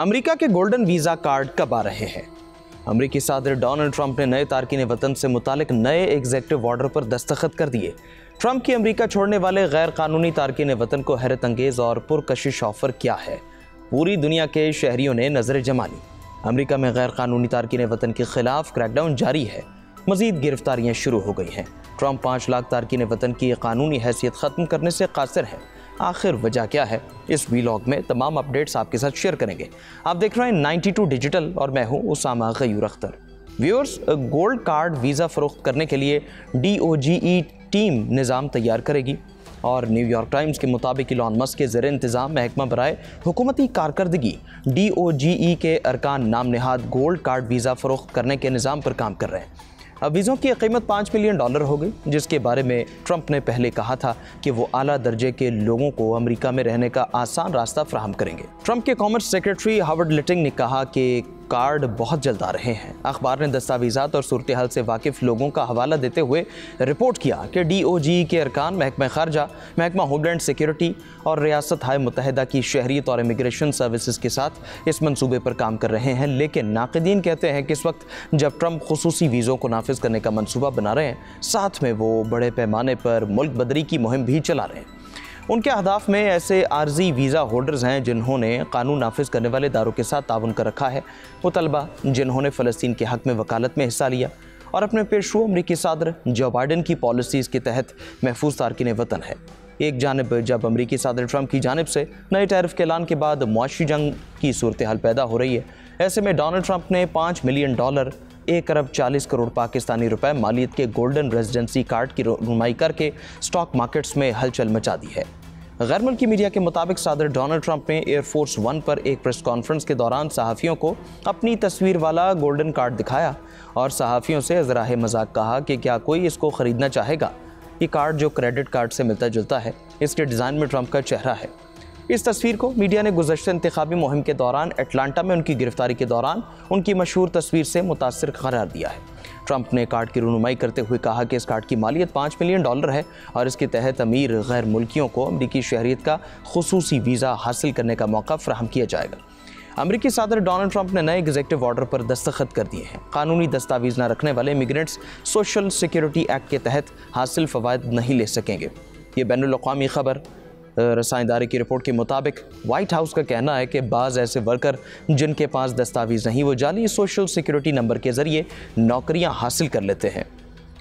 America के golden visa card कब आ रहे हैं? अमेरिकी सदर डोनाल्ड ट्रंप ने नए तारकीन वतन से मुतालिक नए एग्जीक्यूटिव ऑर्डर पर दस्तखत कर दिए। ट्रंप की अमेरिका छोड़ने वाले गैर कानूनी तारकीन वतन को हैरत अंगेज और पुरकशिश ऑफर क्या है? पूरी दुनिया के शहरियों ने नजरें जमा ली। अमेरिका में गैर कानूनी तारकीन वतन के खिलाफ क्रैकडाउन जारी है। मजीद गिरफ्तारियां शुरू हो गई हैं। ट्रंप 5 लाख तारकीन वतन की कानूनी हैसियत ख़त्म करने से कासिर है। आखिर वजह क्या है? इस वीलॉग में तमाम अपडेट्स आपके साथ शेयर करेंगे। आप देख रहे हैं 92 डिजिटल और मैं हूं Usama Gayur Akhtar. Viewers, gold card visa फ़रोख्त करने के लिए DOGE टीम निज़ाम तैयार करेगी और न्यूयॉर्क टाइम्स के मुताबिक इलॉन मस्क के ज़ेर इंतज़ाम महकमा बराए हुकूमती कारकर्दगी DOGE के अरकान नाम नहाद गोल्ड कार्ड वीज़ा फ़रोख्त करने के निज़ाम पर काम कर रहे हैं। अब वीज़ों की कीमत $5 मिलियन हो गई, जिसके बारे में ट्रंप ने पहले कहा था कि वो आला दर्जे के लोगों को अमेरिका में रहने का आसान रास्ता फ्राहम करेंगे। ट्रंप के कॉमर्स सेक्रेटरी हावर्ड लिटिंग ने कहा कि कार्ड बहुत जल्द आ रहे हैं। अखबार ने दस्तावेज़ात और सूरत हाल से वाकिफ़ लोगों का हवाला देते हुए रिपोर्ट किया कि DOGE के अरकान महकमा खारजा, महकमा होमलैंड सिक्योरिटी और रियासत हाय मुत्तहिदा की शहरियत और इमिग्रेशन सर्विसेज के साथ इस मंसूबे पर काम कर रहे हैं। लेकिन नाक़दीन कहते हैं कि इस वक्त जब ट्रंप खुसूसी वीज़ों को नाफिज करने का मंसूबा बना रहे हैं, साथ में वो बड़े पैमाने पर मुल्क बदरी की मुहिम भी चला रहे हैं। उनके अहदाफ में ऐसे आर्जी वीज़ा होल्डर्स हैं जिन्होंने कानून नाफिज करने वाले इदारों के साथ ताउन कर रखा है, वो तलबा जिन्होंने फ़लस्तीन के हक़ में वकालत में हिस्सा लिया और अपने पेशरो अमरीकी सदर जो बाइडन की पॉलिसीज़ के तहत महफूज तारकीन वतन है। एक जानब जब अमरीकी सदर ट्रंप की जानिब से नए टैरिफ के ऐलान के बाद मुआशी जंग की सूरत हाल पैदा हो रही है, ऐसे में डोनाल्ड ट्रंप ने $5 मिलियन 1 अरब 40 करोड़ पाकिस्तानी रुपए मालियत के गोल्डन रेजिडेंसी कार्ड की रुनुमाई करके स्टॉक मार्केट्स में हलचल मचा दी है। गैर मुल्की मीडिया के मुताबिक सदर डोनाल्ड ट्रंप ने एयरफोर्स 1 पर एक प्रेस कॉन्फ्रेंस के दौरान सहाफ़ियों को अपनी तस्वीर वाला गोल्डन कार्ड दिखाया और सहाफ़ियों से ज़राए मजाक कहा कि क्या कोई इसको ख़रीदना चाहेगा। ये कार्ड जो क्रेडिट कार्ड से मिलता जुलता है, इसके डिज़ाइन में ट्रंप का चेहरा है। इस तस्वीर को मीडिया ने गुज़श्ता इंतखाबी मुहिम के दौरान अटलांटा में उनकी गिरफ्तारी के दौरान उनकी मशहूर तस्वीर से मुतासिर करार दिया है। ट्रंप ने कार्ड की रुनुमाई करते हुए कहा कि इस कार्ड की मालियत $5 मिलियन है और इसके तहत अमीर गैर मुल्कियों को अमरीकी शहरियत का खुसूसी वीज़ा हासिल करने का मौका फ्राहम किया जाएगा। अमरीकी सदर डोनाल्ड ट्रंप ने नए एग्जीक्यूटिव ऑर्डर पर दस्तखत कर दिए हैं। कानूनी दस्तावेज न रखने वाले इमिग्रेंट्स सोशल सिक्योरिटी एक्ट के तहत हासिल फ़वाइद नहीं ले सकेंगे। ये बैनुल अक़वामी ख़बर रसायन इदारे की रिपोर्ट के मुताबिक वाइट हाउस का कहना है कि बाज़ ऐसे वर्कर जिनके पास दस्तावेज़ नहीं, वो जाली सोशल सिक्योरिटी नंबर के ज़रिए नौकरियां हासिल कर लेते हैं।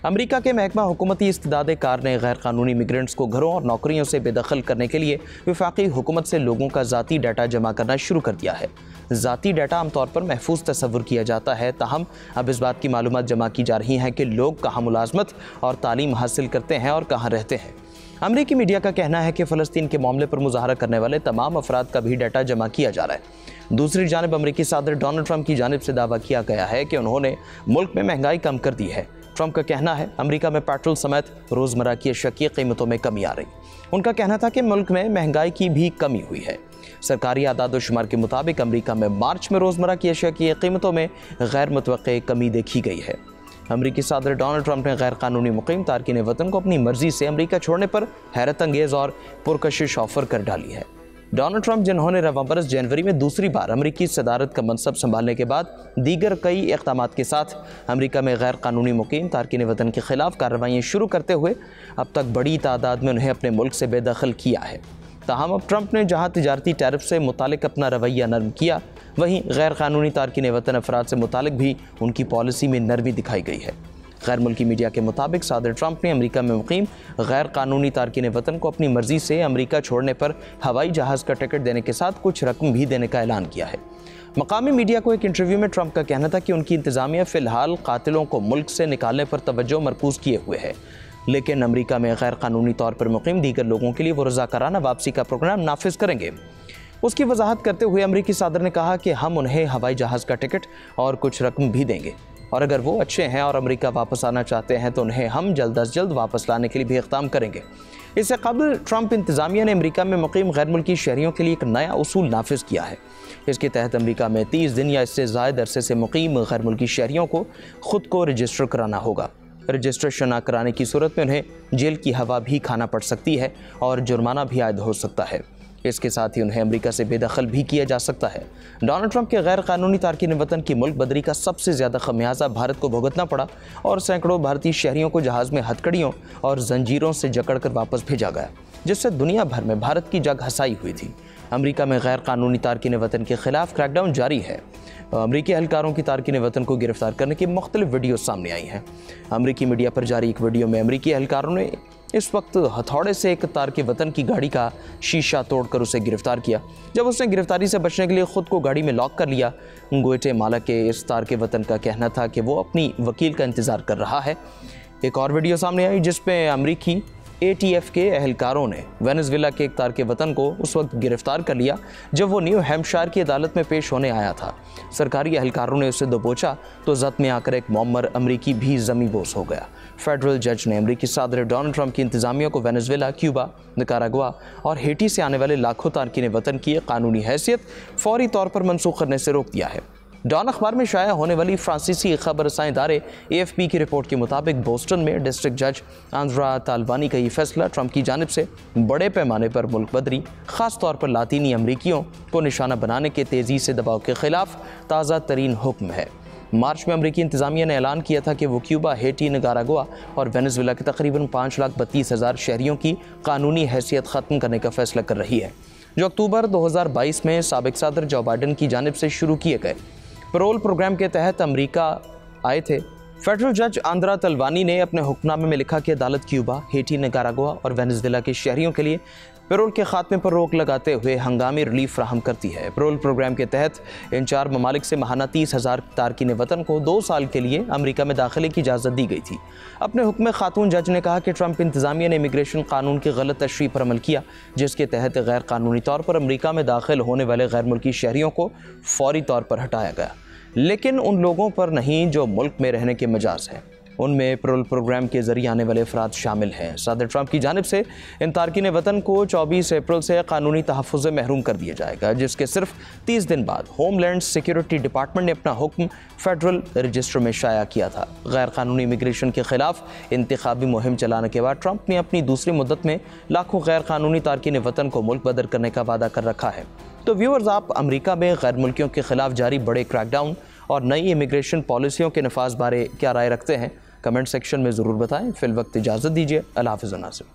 अमेरिका के महकमा हुकूमती इस्तिदाद कार ने गैर कानूनी इमिग्रेंट्स को घरों और नौकरियों से बेदखल करने के लिए वफाकी हुकूमत से लोगों का ज़ाती डाटा जमा करना शुरू कर दिया है। ज़ाती डाटा आमतौर पर महफूज तस्वुर किया जाता है, ताहम अब इस बात की मालूमात जमा की जा रही हैं कि लोग कहाँ मुलाजमत और तालीम हासिल करते हैं और कहाँ रहते हैं। अमरीकी मीडिया का कहना है कि फ़लस्तीन के मामले पर मुज़ाहरा करने वाले तमाम अफराद का भी डाटा जमा किया जा रहा है। दूसरी जानब अमरीकी सदर डोनाल्ड ट्रंप की जानिब से दावा किया गया है कि उन्होंने मुल्क में महंगाई कम कर दी है। ट्रंप का कहना है अमरीका में पेट्रोल समेत रोज़मर्रा की अशिया की कीमतों में कमी आ रही। उनका कहना था कि मुल्क में महंगाई की भी कमी हुई है। सरकारी आदाद व शुमार के मुताबिक अमरीका में मार्च में रोज़मर्रा की अशिया की कीमतों में गैर मुतवक्के कमी देखी गई है। अमरीकी सदर डोनाल्ड ट्रंप ने गैर कानूनी मुकीम तारकीन वतन को अपनी मर्जी से अमरीका छोड़ने पर हैरत अंगेज़ और पुरकशिश ऑफर कर डाली है। डोनाल्ड ट्रंप, जिन्होंने रवां बरस जनवरी में दूसरी बार अमरीकी सदारत का मनसब संभालने के बाद दीगर कई इक़दामात के साथ अमरीका में गैर कानूनी मुकीम तारकीन वतन के खिलाफ कार्रवाइयाँ शुरू करते हुए अब तक बड़ी तादाद में उन्हें अपने मुल्क से बेदखल किया है। ताहम अब ट्रंप ने जहाँ तिजारती टैरिफ से मुतालिक अपना रवैया नरम किया, वहीं गैर कानूनी तारकीन वतन अफराद से मुतालिक भी उनकी पॉलिसी में नरमी दिखाई गई है। गैर मुल्की मीडिया के मुताबिक सदर ट्रंप ने अमेरिका में मुकीम गैर कानूनी तारकीन वतन को अपनी मर्जी से अमेरिका छोड़ने पर हवाई जहाज़ का टिकट देने के साथ कुछ रकम भी देने का ऐलान किया है। मकामी मीडिया को एक इंटरव्यू में ट्रंप का कहना था कि उनकी इंतज़ामिया फ़िलहाल कातिलों को मुल्क से निकालने पर तवज्जो मरकूज़ किए हुए है, लेकिन अमेरिका में गैर कानूनी तौर पर मुकीम दीगर लोगों के लिए वो रज़ाकाराना वापसी का प्रोग्राम नाफिज करेंगे। उसकी वजाहत करते हुए अमरीकी सदर ने कहा कि हम उन्हें हवाई जहाज़ का टिकट और कुछ रकम भी देंगे और अगर वो अच्छे हैं और अमेरिका वापस आना चाहते हैं तो उन्हें हम जल्द अज जल्द वापस लाने के लिए भी इक़दाम करेंगे। इससे कबल ट्रंप इंतज़ामिया ने अमेरिका में मुकीम गैर मुल्की शहरियों के लिए एक नया उसूल नाफिज किया है। इसके तहत अमेरिका में 30 दिन या इससे ज़ायद अरसे से मुकीम गैर मुल्की शहरियों को ख़ुद को रजिस्टर कराना होगा। रजिस्ट्रेशन न कराने की सूरत में उन्हें जेल की हवा भी खाना पड़ सकती है और जुर्माना भी आयद हो सकता है। इसके साथ ही उन्हें अमेरिका से बेदखल भी किया जा सकता है। डोनाल्ड ट्रंप के गैर कानूनी तारकीन वतन की मुल्क बदरी का सबसे ज़्यादा खमियाजा भारत को भुगतना पड़ा और सैकड़ों भारतीय शहरियों को जहाज़ में हथकड़ियों और जंजीरों से जकड़कर वापस भेजा गया, जिससे दुनिया भर में भारत की जग हसाई हुई थी। अमेरिका में गैर कानूनी तारकीन वतन के खिलाफ क्रैकडाउन जारी है। अमेरिकी एहलकारों की तारकीन वतन को गिरफ्तार करने की मुख्तलिफ वीडियो सामने आई हैं। अमेरिकी मीडिया पर जारी एक वीडियो में अमेरिकी एहलकारों ने इस वक्त हथौड़े से एक तारकीन वतन की गाड़ी का शीशा तोड़कर उसे गिरफ्तार किया। जब उसने गिरफ्तारी से बचने के लिए खुद को गाड़ी में लॉक कर लिया। ग्वाटेमाला के इस तारकीन वतन का कहना था कि वो अपनी वकील का इंतज़ार कर रहा है। एक और वीडियो सामने आई जिसमें अमेरिकी ATF के एहलकारों ने वेनेजुएला के एक तारकीन वतन को उस वक्त गिरफ्तार कर लिया जब वो न्यू हैम्पशायर की अदालत में पेश होने आया था। सरकारी एहलकारों ने उसे दबोचा तो जख्म में आकर एक मौमर अमरीकी भी ज़मीबोस हो गया। फेडरल जज ने अमरीकी सदर डोनाल्ड ट्रंप की इंतज़ामिया को वेनेजुएला, क्यूबा, निकारागुआ और हेटी से आने वाले लाखों तारकीन वतन की कानूनी हैसियत फौरी तौर पर मनसूख करने से रोक दिया है। डॉन अखबार में शाया होने वाली फ्रांसीसी खबर रसां इदारे AFP की रिपोर्ट के मुताबिक बोस्टन में डिस्ट्रिक्ट जज आंद्रा तालवानी का ये फैसला ट्रंप की जानिब से बड़े पैमाने पर मुल्क बदरी, ख़ास तौर पर लातीनी अमरीकियों को निशाना बनाने के तेज़ी से दबाव के खिलाफ ताज़ा तरीन हुक्म है। मार्च में अमरीकी इंतज़ामिया ने ऐलान किया था कि वो क्यूबा, हेटी, निकारागुआ और वेनेजुएला के तकरीबन 5,32,000 शहरियों की कानूनी हैसियत ख़त्म करने का फैसला कर रही है, जो अक्टूबर 2022 में साबिक सदर जो बाइडन की जानिब से शुरू किए गए पैरोल प्रोग्राम के तहत अमेरिका आए थे। फेडरल जज आंद्रा तलवानी ने अपने हुक्मनामे में लिखा कि अदालत क्यूबा, हेटी, निकारागुआ और वेनेजुएला के शहरियों के लिए पैरोल के खात्मे पर रोक लगाते हुए हंगामी रिलीफ फ्राहम करती है। पैरोल प्रोग्राम के तहत इन 4 ममालिक से माहाना 30,000 तारकीन वतन को 2 साल के लिए अमेरिका में दाखिले की इजाज़त दी गई थी। अपने हुक्म में खातून जज ने कहा कि ट्रंप इंतज़ामिया ने इमिग्रेशन कानून की गलत तशरीह पर अमल किया, जिसके तहत गैर कानूनी तौर पर अमेरिका में दाखिल होने वाले गैर मुल्की शहरियों को फौरी तौर पर हटाया गया, लेकिन उन लोगों पर नहीं जो मुल्क में रहने के मजाज हैं। उनमें पैरोल प्रोग्राम के जरिए आने वाले अफराद शामिल हैं। सदर ट्रंप की जानिब से इन तारकीन वतन को 24 अप्रैल से कानूनी तहफ़्फ़ुज़ से महरूम कर दिया जाएगा, जिसके सिर्फ 30 दिन बाद होमलैंड सिक्योरिटी डिपार्टमेंट ने अपना हुक्म फेडरल रजिस्टर में शाया किया था। गैर कानूनी इमिग्रेशन के खिलाफ इंतखाबी मुहिम चलाने के बाद ट्रंप ने अपनी दूसरी मुद्दत में लाखों गैर कानूनी तारकीन वतन को मुल्क बदर करने का वादा कर रखा है। तो व्यूअर्स, आप अमेरिका में गैर मुल्कियों के खिलाफ जारी बड़े क्रैकडाउन और नई इमिग्रेशन पॉलिसियों के नफाज बारे क्या राय रखते हैं? कमेंट सेक्शन में ज़रूर बताएं। फिल वक्त इजाज़त दीजिए। अल्लाह हाफ़िज़ नाज़रीन।